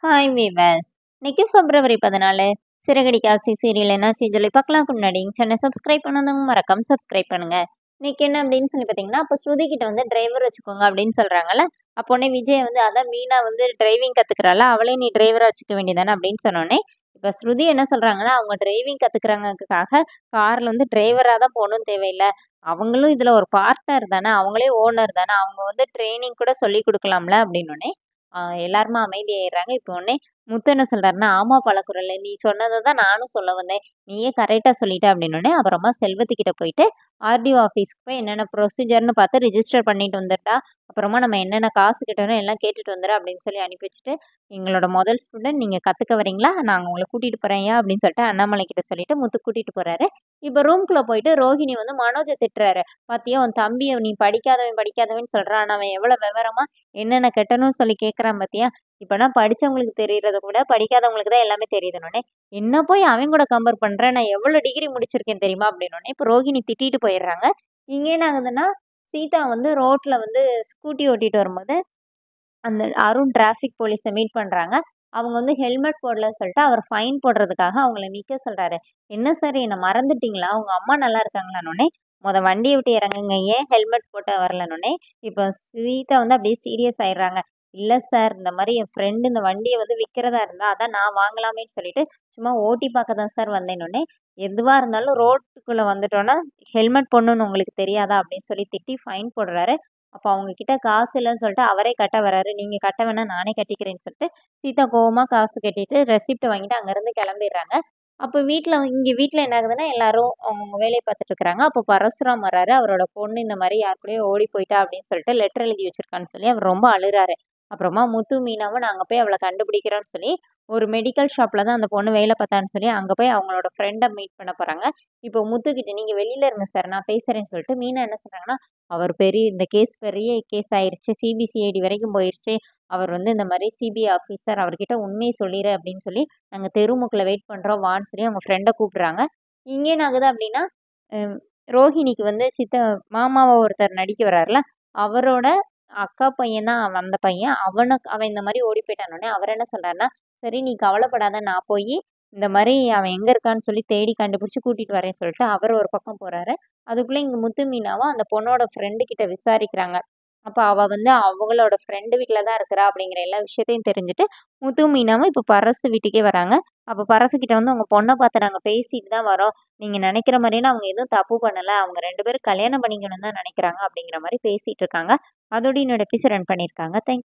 Hi viewers. இன்னைக்கு பிப்ரவரி 14 சிறகடிக்க ஆசை serial என்னாச்சு சொல்லி பார்க்கலாம்க்கு முன்னாடி சேனல் சப்ஸ்கிரைப் பண்ணாதவங்க மறக்காம சப்ஸ்கிரைப் பண்ணுங்க. இன்னைக்கு என்ன அப்படின்னு சொல்லி பார்த்தீங்கன்னா, அப்போ ஸ்ருதி கிட்ட வந்து டிரைவர் வச்சுக்கோங்க அப்படின்னு சொல்றாங்கல்ல. அப்போனே விஜய் வந்து அதான் மீனா வந்து டிரைவிங் கத்துக்கிறாள், அவளே நீ டிரைவரா வச்சுக்க வேண்டியதானே அப்படின்னு சொன்னோடனே, இப்போ ஸ்ருதி என்ன சொல்றாங்கன்னா, அவங்க டிரைவிங் கத்துக்கிறாங்கக்காக கார்ல வந்து டிரைவரா தான் போகணும்னு தேவையில்லை, அவங்களும் இதுல ஒரு பார்ட்னர் தானே, அவங்களே ஓனர் தானே, அவங்க வந்து ட்ரைனிங் கூட சொல்லி கொடுக்கலாம்ல அப்படின்னோடனே எல்லாருமே அமைதியாயிடுறாங்க. இப்போ உடனே முத்து என்ன சொல்றாருன்னா, ஆமா பலகுரல் நீ சொன்னதை தான் நானும் சொல்ல வந்தேன், நீயே கரெக்டா சொல்லிட்ட அப்படின்னோடனே அப்புறமா செல்வத்துக்கிட்ட போயிட்டு ஆர்டிஓ ஆஃபீஸ்க்கு போய் என்னென்ன ப்ரொசீஜர்னு பார்த்து ரிஜிஸ்டர் பண்ணிட்டு வந்துட்டா, அப்புறமா நம்ம என்னென்ன காசு கிட்டணும் எல்லாம் கேட்டுட்டு வந்துடு அப்படின்னு சொல்லி அனுப்பி வச்சுட்டு, எங்களோட முதல் ஸ்டூடெண்ட் நீங்க கத்துக்க வரீங்களா, நாங்கள் உங்களை கூட்டிட்டு போறேன் அப்படின்னு சொல்லிட்டு அண்ணாமலை கிட்ட சொல்லிட்டு முத்து கூட்டிட்டு போறாரு. இப்போ ரூம்குள்ள போயிட்டு ரோஹிணி வந்து மனோஜை திட்டுறாரு. பாத்தியா உன் தம்பியை நீ படிக்காதவன் படிக்காதவன் சொல்றான், ஆனா அவன் எவ்வளவு விவரமா என்னென்ன கெட்டணும்னு சொல்லி கேட்கறான் பாத்தியா, இப்பனா படிச்சவங்களுக்கு தெரியறத கூட படிக்காதவங்களுக்கு தான் எல்லாமே தெரியுதுன்னொடனே, என்ன போய் அவன் கூட கம்பேர் பண்றேன், நான் எவ்வளவு டிகிரி முடிச்சிருக்கேன் தெரியுமா அப்படின்னோடனே இப்போ ரோஹிணி திட்டிட்டு போயிடுறாங்க. இங்க என்ன ஆகுதுன்னா, சீதா வந்து ரோட்ல வந்து ஸ்கூட்டி ஓட்டிட்டு வரும்போது அந்த அருண் டிராஃபிக் போலீஸை மீட் பண்றாங்க. அவங்க வந்து ஹெல்மெட் போடலன்னு சொல்லிட்டு அவர் ஃபைன் போடுறதுக்காக அவங்கள நிக்க சொல்றாரு. என்ன சார் என்ன மறந்துட்டீங்களா, உங்க அம்மா நல்லா இருக்காங்களான்னொடனே, வண்டியை விட்டு இறங்குங்க, ஏன் ஹெல்மெட் போட்டு வரலன்னொடனே இப்போ சீதா வந்து அப்படியே சீரியஸ் ஆயிடுறாங்க. இல்ல சார், இந்த மாதிரி என் ஃப்ரெண்டு இந்த வண்டியை வந்து விற்கிறதா இருந்தா அதான் நான் வாங்கலாமேன்னு சொல்லிட்டு சும்மா ஓட்டி பார்க்க தான் சார் வந்தேன்னொடனே, எதுவா இருந்தாலும் ரோட்டுக்குள்ள வந்துட்டோம்னா ஹெல்மெட் போடணும்னு உங்களுக்கு தெரியாதா அப்படின்னு சொல்லி திட்டி ஃபைன் போடுறாரு. அப்போ அவங்க கிட்ட காசு இல்லைன்னு சொல்லிட்டு அவரே கட்ட வராரு. நீங்க கட்ட வேணாம் நானே கட்டிக்கிறேன்னு சொல்லிட்டு சீதா கோவமா காசு கட்டிட்டு ரெசிப்ட் வாங்கிட்டு அங்கிருந்து கிளம்பிடுறாங்க. அப்போ இங்க வீட்ல என்ன ஆகுதுன்னா, எல்லாரும் அவங்கவுங்க வேலையை பார்த்துட்டு இருக்கிறாங்க. அப்போ பரசுராம் வராரு. அவரோட பொண்ணு இந்த மாதிரி யார் கூடயோ ஓடி போயிட்டா அப்படின்னு சொல்லிட்டு லெட்டர் எழுதி வச்சிருக்கான்னு சொல்லி அவர் ரொம்ப அழுறாரு. அப்புறமா முத்து மீனாவும் நாங்க போய் அவளை கண்டுபிடிக்கிறோம்னு சொல்லி ஒரு மெடிக்கல் ஷாப்ல தான் அந்த பொண்ணு வேலை பார்த்தான்னு சொல்லி அங்க போய் அவங்களோட ஃப்ரெண்டை மீட் பண்ண போறாங்க. இப்போ முத்துக்கிட்ட நீங்க வெளியில இருங்க சார் நான் பேசுறேன்னு சொல்லிட்டு மீனா என்ன சொல்றாங்கன்னா, அவர் இந்த கேஸ் பெரிய கேஸ் ஆயிருச்சு, சிபிசிஐடி வரைக்கும் போயிருச்சு, அவர் வந்து இந்த மாதிரி சிபிஐ ஆஃபீஸர், அவர்கிட்ட உண்மையை சொல்லிடு அப்படின்னு சொல்லி நாங்கள் தெருமுக்கில் வெயிட் பண்ணுறோம் வான்னு சொல்லி அவங்க ஃப்ரெண்டை கூப்பிடுறாங்க. இங்கே என்ன ஆகுது அப்படின்னா, ஹம், ரோஹிணிக்கு வந்து மாமாவை ஒருத்தர் நடிக்க வர்றாருல, அவரோட அக்கா பையன் தான் அந்த பையன். அவன் இந்த மாதிரி ஓடி போயிட்டானோடனே அவர் என்ன சொல்றாருன்னா, சரி நீ கவலைப்படாத, நான் போய் இந்த மாதிரி அவன் எங்க இருக்கான்னு சொல்லி தேடி கண்டுபிடிச்சு கூட்டிட்டு வரேன்னு சொல்லிட்டு அவர் ஒரு பக்கம் போறாரு. அதுக்குள்ள இங்க முத்து மீனாவும் அந்த பொண்ணோட ஃப்ரெண்டு கிட்ட விசாரிக்கிறாங்க. அப்ப அவ வந்து அவங்களோட ஃப்ரெண்டு வீட்டுல தான் இருக்கிறா அப்படிங்கிற எல்லா விஷயத்தையும் தெரிஞ்சுட்டு முத்து மீனாவும் இப்ப பரசு வீட்டுக்கே வராங்க. அப்ப பரசு கிட்ட வந்து உங்க பொண்ணை பார்த்து நாங்க பேசிட்டு தான் வரோம், நீங்க நினைக்கிற மாதிரியே அவங்க எதுவும் தப்பு பண்ணல, அவங்க 2 பேரும் கல்யாணம் பண்ணிக்கணும் தான் நினைக்கிறாங்க அப்படிங்கிற மாதிரி பேசிட்டு இருக்காங்க. அதோட என்னோட எபிசோட் ரன் பண்ணியிருக்காங்க. தேங்க்யூ.